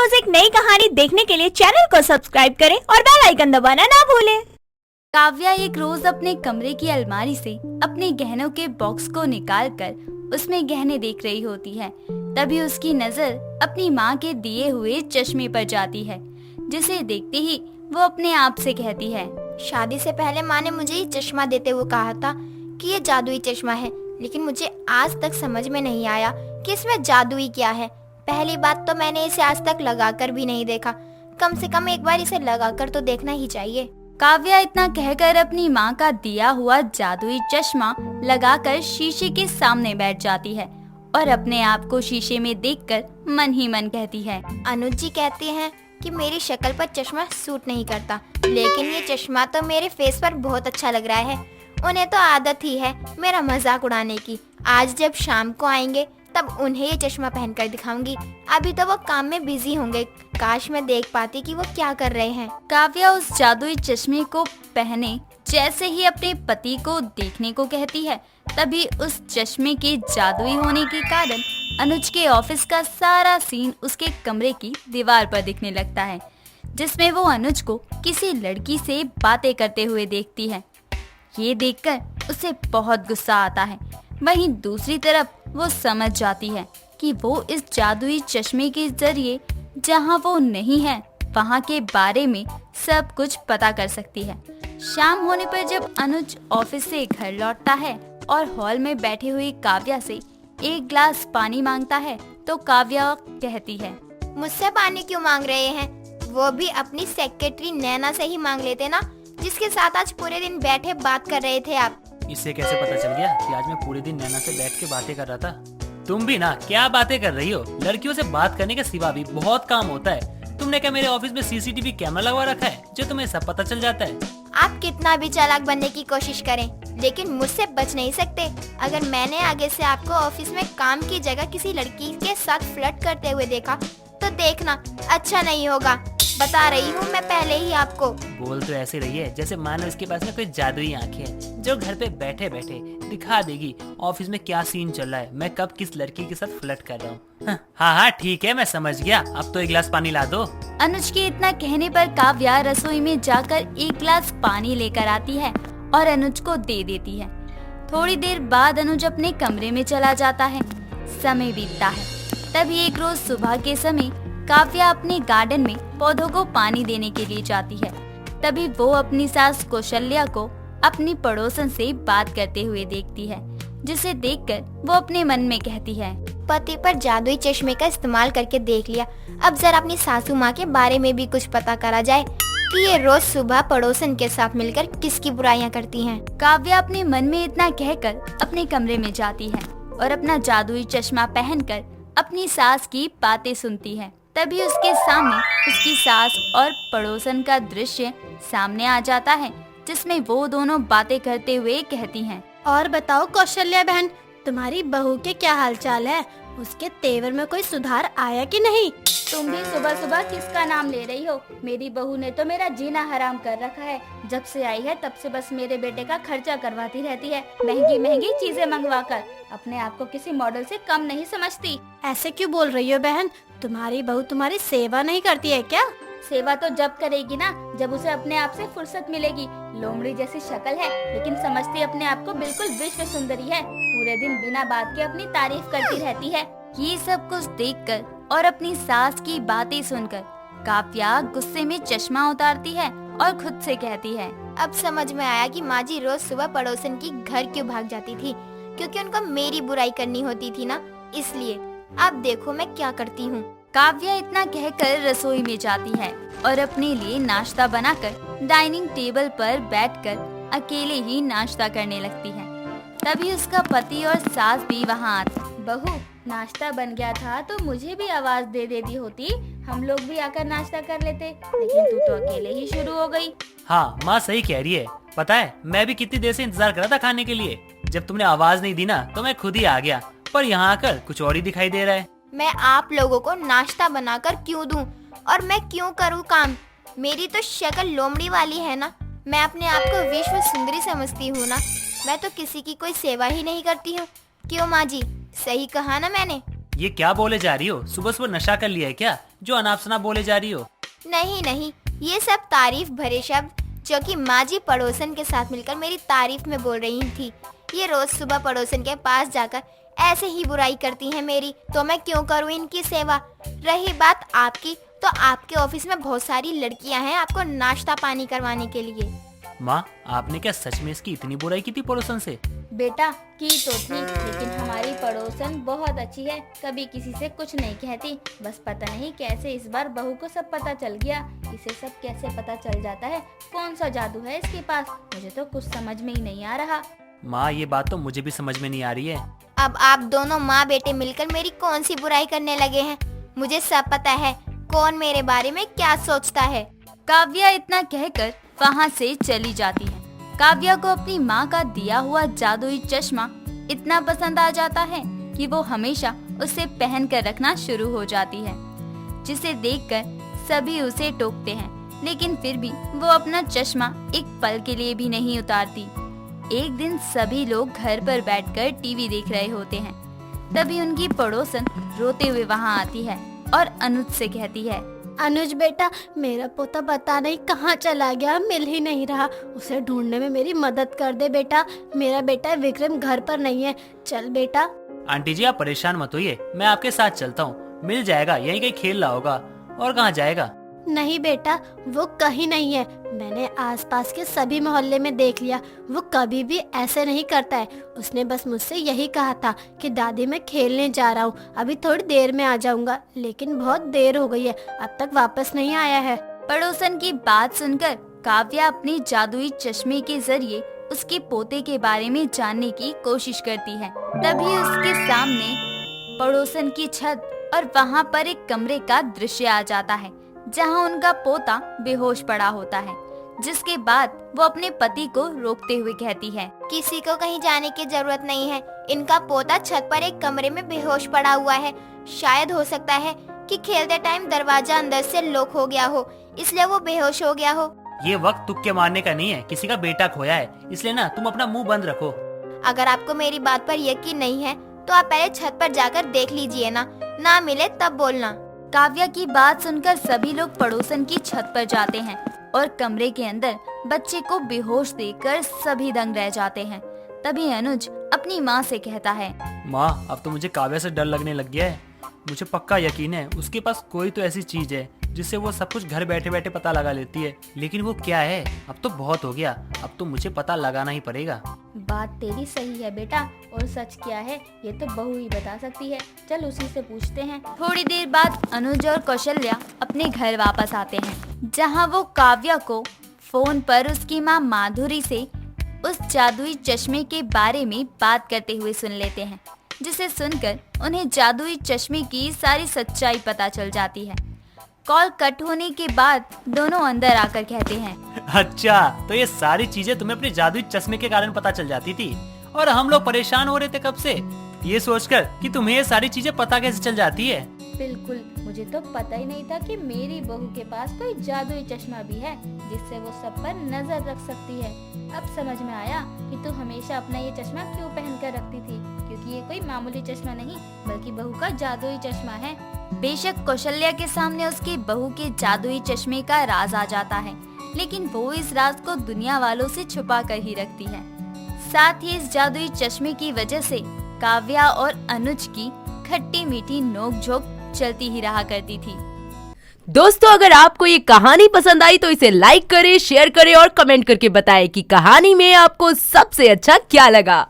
रोज एक नई कहानी देखने के लिए चैनल को सब्सक्राइब करें और बेल आइकन दबाना ना भूलें। काव्या एक रोज अपने कमरे की अलमारी से अपने गहनों के बॉक्स को निकालकर उसमें गहने देख रही होती है। तभी उसकी नजर अपनी माँ के दिए हुए चश्मे पर जाती है, जिसे देखते ही वो अपने आप से कहती है, शादी से पहले माँ ने मुझे ये चश्मा देते हुए कहा था कि ये जादुई चश्मा है, लेकिन मुझे आज तक समझ में नहीं आया कि इसमें जादुई क्या है। पहली बात तो मैंने इसे आज तक लगाकर भी नहीं देखा, कम से कम एक बार इसे लगाकर तो देखना ही चाहिए। काव्या इतना कहकर अपनी माँ का दिया हुआ जादुई चश्मा लगाकर शीशे के सामने बैठ जाती है और अपने आप को शीशे में देखकर मन ही मन कहती है, अनुज जी कहते हैं कि मेरी शक्ल पर चश्मा सूट नहीं करता, लेकिन ये चश्मा तो मेरे फेस पर बहुत अच्छा लग रहा है। उन्हें तो आदत ही है मेरा मजाक उड़ाने की। आज जब शाम को आएंगे तब उन्हें ये चश्मा पहनकर दिखाऊंगी। अभी तो वो काम में बिजी होंगे, काश मैं देख पाती कि वो क्या कर रहे हैं। काव्या उस जादुई चश्मे को पहने जैसे ही अपने पति को देखने को कहती है, तभी उस चश्मे के जादुई होने के कारण अनुज के ऑफिस का सारा सीन उसके कमरे की दीवार पर दिखने लगता है, जिसमें वो अनुज को किसी लड़की से बातें करते हुए देखती है। ये देखकर उसे बहुत गुस्सा आता है। वहीं दूसरी तरफ वो समझ जाती है कि वो इस जादुई चश्मे के जरिए जहां वो नहीं है वहां के बारे में सब कुछ पता कर सकती है। शाम होने पर जब अनुज ऑफिस से घर लौटता है और हॉल में बैठी हुई काव्या से एक ग्लास पानी मांगता है, तो काव्या कहती है, मुझसे पानी क्यों मांग रहे हैं? वो भी अपनी सेक्रेटरी नैना से ही मांग लेते ना, जिसके साथ आज पूरे दिन बैठे बात कर रहे थे आप। इससे कैसे पता चल गया कि आज मैं पूरे दिन नैना से बैठ के बातें कर रहा था? तुम भी ना क्या बातें कर रही हो? लड़कियों से बात करने के सिवा भी बहुत काम होता है। तुमने क्या मेरे ऑफिस में सीसीटीवी कैमरा लगवा रखा है जो तुम्हें सब पता चल जाता है? आप कितना भी चालाक बनने की कोशिश करें, लेकिन मुझसे बच नहीं सकते। अगर मैंने आगे से आपको ऑफिस में काम की जगह किसी लड़की के साथ फ्लर्ट करते हुए देखा तो देखना अच्छा नहीं होगा। बता रही हूँ मैं पहले ही आपको। बोल तो ऐसे रही है जैसे मानो इसके पास में कोई जादुई आंखें हैं जो घर पे बैठे बैठे दिखा देगी ऑफिस में क्या सीन चल रहा है, मैं कब किस लड़की के साथ फ्लर्ट कर रहा हूँ। हाँ ठीक है, मैं समझ गया। अब तो एक गिलास पानी ला दो। अनुज के इतना कहने पर काव्या रसोई में जाकर एक गिलास पानी लेकर आती है और अनुज को दे देती है। थोड़ी देर बाद अनुज अपने कमरे में चला जाता है। समय बीतता है। तभी एक रोज सुबह के समय काव्या अपने गार्डन में पौधों को पानी देने के लिए जाती है। तभी वो अपनी सास कौशल्या को अपनी पड़ोसन से बात करते हुए देखती है, जिसे देखकर वो अपने मन में कहती है, पति पर जादुई चश्मे का इस्तेमाल करके देख लिया, अब जरा अपनी सासू माँ के बारे में भी कुछ पता करा जाए कि ये रोज सुबह पड़ोसन के साथ मिलकर किसकी बुराइयां करती हैं। काव्या अपने मन में इतना कहकर अपने कमरे में जाती है और अपना जादुई चश्मा पहनकर अपनी सास की बातें सुनती है। तभी उसके सामने उसकी सास और पड़ोसन का दृश्य सामने आ जाता है, जिसमें वो दोनों बातें करते हुए कहती हैं, और बताओ कौशल्या बहन, तुम्हारी बहू के क्या हालचाल है? उसके तेवर में कोई सुधार आया कि नहीं? तुम भी सुबह सुबह किसका नाम ले रही हो? मेरी बहू ने तो मेरा जीना हराम कर रखा है। जब से आई है तब से बस मेरे बेटे का खर्चा करवाती रहती है, महंगी महंगी चीजें मंगवा कर। अपने आप को किसी मॉडल से कम नहीं समझती। ऐसे क्यों बोल रही हो बहन? तुम्हारी बहू तुम्हारी सेवा नहीं करती है क्या? सेवा तो जब करेगी ना जब उसे अपने आप से फुर्सत मिलेगी। लोमड़ी जैसी शक्ल है, लेकिन समझती अपने आप को बिल्कुल विश्व सुंदरी है। पूरे दिन बिना बात के अपनी तारीफ करती रहती है। ये सब कुछ देखकर और अपनी सास की बातें सुनकर काव्या गुस्से में चश्मा उतारती है और खुद से कहती है, अब समझ में आया कि माँ जी रोज सुबह पड़ोसन की घर क्यों भाग जाती थी, क्योंकि उनको मेरी बुराई करनी होती थी ना, इसलिए। अब देखो मैं क्या करती हूँ। काव्या इतना कहकर रसोई में जाती है और अपने लिए नाश्ता बनाकर डाइनिंग टेबल पर बैठकर अकेले ही नाश्ता करने लगती है। तभी उसका पति और सास भी वहाँ आते। बहू, नाश्ता बन गया था तो मुझे भी आवाज दे देती होती, हम लोग भी आकर नाश्ता कर लेते, लेकिन तू तो अकेले ही शुरू हो गई। हाँ माँ सही कह रही है। पता है मैं भी कितनी देर से इंतजार कर रहा था खाने के लिए। जब तुमने आवाज नहीं दी ना तो मैं खुद ही आ गया, पर यहाँ आकर कुछ और ही दिखाई दे रहा है। मैं आप लोगों को नाश्ता बनाकर क्यों दूं और मैं क्यों करूं काम? मेरी तो शक्ल लोमड़ी वाली है ना, मैं अपने आप को विश्व सुंदरी समझती हूँ ना, मैं तो किसी की कोई सेवा ही नहीं करती हूँ। क्यों माँ जी, सही कहा ना मैंने? ये क्या बोले जा रही हो? सुबह सुबह नशा कर लिया है क्या जो अनाप शनाप बोले जा रही हो? नहीं नहीं, ये सब तारीफ भरे शब्द जो कि माँ जी पड़ोसन के साथ मिलकर मेरी तारीफ में बोल रही थी। ये रोज सुबह पड़ोसन के पास जाकर ऐसे ही बुराई करती हैं मेरी, तो मैं क्यों करूँ इनकी सेवा। रही बात आपकी, तो आपके ऑफिस में बहुत सारी लड़कियां हैं आपको नाश्ता पानी करवाने के लिए। माँ, आपने क्या सच में इसकी इतनी बुराई की थी पड़ोसन से? बेटा की तो थी, लेकिन हमारी पड़ोसन बहुत अच्छी है, कभी किसी से कुछ नहीं कहती। बस पता नहीं कैसे इस बार बहू को सब पता चल गया। इसे सब कैसे पता चल जाता है? कौन सा जादू है इसके पास? मुझे तो कुछ समझ में ही नहीं आ रहा। माँ, ये बात तो मुझे भी समझ में नहीं आ रही है। अब आप दोनों माँ बेटे मिलकर मेरी कौन सी बुराई करने लगे हैं? मुझे सब पता है कौन मेरे बारे में क्या सोचता है। काव्या इतना कहकर वहाँ से चली जाती है। काव्या को अपनी माँ का दिया हुआ जादुई चश्मा इतना पसंद आ जाता है कि वो हमेशा उसे पहन कर रखना शुरू हो जाती है, जिसे देखकर सभी उसे टोकते हैं, लेकिन फिर भी वो अपना चश्मा एक पल के लिए भी नहीं उतारती। एक दिन सभी लोग घर पर बैठकर टीवी देख रहे होते हैं। तभी उनकी पड़ोसन रोते हुए वहाँ आती है और अनुज से कहती है, अनुज बेटा, मेरा पोता पता नहीं कहाँ चला गया, मिल ही नहीं रहा। उसे ढूंढने में मेरी मदद कर दे बेटा। मेरा बेटा विक्रम घर पर नहीं है। चल बेटा। आंटी जी, आप परेशान मत होइए, मैं आपके साथ चलता हूँ। मिल जाएगा, यहीं कहीं खेल रहा होगा। और कहाँ जाएगा? नहीं बेटा, वो कहीं नहीं है। मैंने आसपास के सभी मोहल्ले में देख लिया, वो कभी भी ऐसे नहीं करता है। उसने बस मुझसे यही कहा था कि दादी मैं खेलने जा रहा हूँ, अभी थोड़ी देर में आ जाऊंगा, लेकिन बहुत देर हो गई है, अब तक वापस नहीं आया है। पड़ोसन की बात सुनकर काव्या अपनी जादुई चश्मे के जरिए उसके पोते के बारे में जानने की कोशिश करती है। तभी उसके सामने पड़ोसन की छत और वहाँ पर एक कमरे का दृश्य आ जाता है, जहाँ उनका पोता बेहोश पड़ा होता है। जिसके बाद वो अपने पति को रोकते हुए कहती है, किसी को कहीं जाने की जरूरत नहीं है। इनका पोता छत पर एक कमरे में बेहोश पड़ा हुआ है। शायद हो सकता है कि खेलते टाइम दरवाजा अंदर से लॉक हो गया हो, इसलिए वो बेहोश हो गया हो। ये वक्त तुक्के मारने का नहीं है, किसी का बेटा खोया है, इसलिए ना तुम अपना मुंह बंद रखो। अगर आपको मेरी बात पर यकीन नहीं है तो आप पहले छत पर जाकर देख लीजिए ना मिले तब बोलना। काव्या की बात सुनकर सभी लोग पड़ोसन की छत पर जाते हैं और कमरे के अंदर बच्चे को बेहोश देखकर सभी दंग रह जाते हैं। तभी अनुज अपनी माँ से कहता है, माँ, अब तो मुझे काव्या से डर लगने लग गया है। मुझे पक्का यकीन है उसके पास कोई तो ऐसी चीज है जिससे वो सब कुछ घर बैठे बैठे पता लगा लेती है, लेकिन वो क्या है? अब तो बहुत हो गया, अब तो मुझे पता लगाना ही पड़ेगा। बात तेरी सही है बेटा, और सच क्या है ये तो बहू ही बता सकती है। चल उसी से पूछते हैं। थोड़ी देर बाद अनुज और कौशल्या अपने घर वापस आते हैं, जहां वो काव्या को फोन पर उसकी माँ माधुरी से उस जादुई चश्मे के बारे में बात करते हुए सुन लेते हैं, जिसे सुनकर उन्हें जादुई चश्मे की सारी सच्चाई पता चल जाती है। कॉल कट होने के बाद दोनों अंदर आकर कहते हैं, अच्छा, तो ये सारी चीजें तुम्हें अपने जादुई चश्मे के कारण पता चल जाती थी और हम लोग परेशान हो रहे थे कब से, ये सोचकर कि तुम्हें ये सारी चीजें पता कैसे चल जाती है। बिल्कुल, मुझे तो पता ही नहीं था कि मेरी बहू के पास कोई जादुई चश्मा भी है जिससे वो सब पर नजर रख सकती है। अब समझ में आया कि तू हमेशा अपना ये चश्मा क्यों पहन कर रखती थी, क्योंकि ये कोई मामूली चश्मा नहीं बल्कि बहू का जादुई चश्मा है। बेशक कौशल्या के सामने उसकी बहू के जादुई चश्मे का राज आ जाता है, लेकिन वो इस राज को दुनिया वालों से छुपा कर ही रखती है। साथ ही इस जादुई चश्मे की वजह से काव्या और अनुज की खट्टी मीठी नोक-झोंक चलती ही रहा करती थी। दोस्तों, अगर आपको ये कहानी पसंद आई तो इसे लाइक करें, शेयर करें और कमेंट करके बताएं कि कहानी में आपको सबसे अच्छा क्या लगा।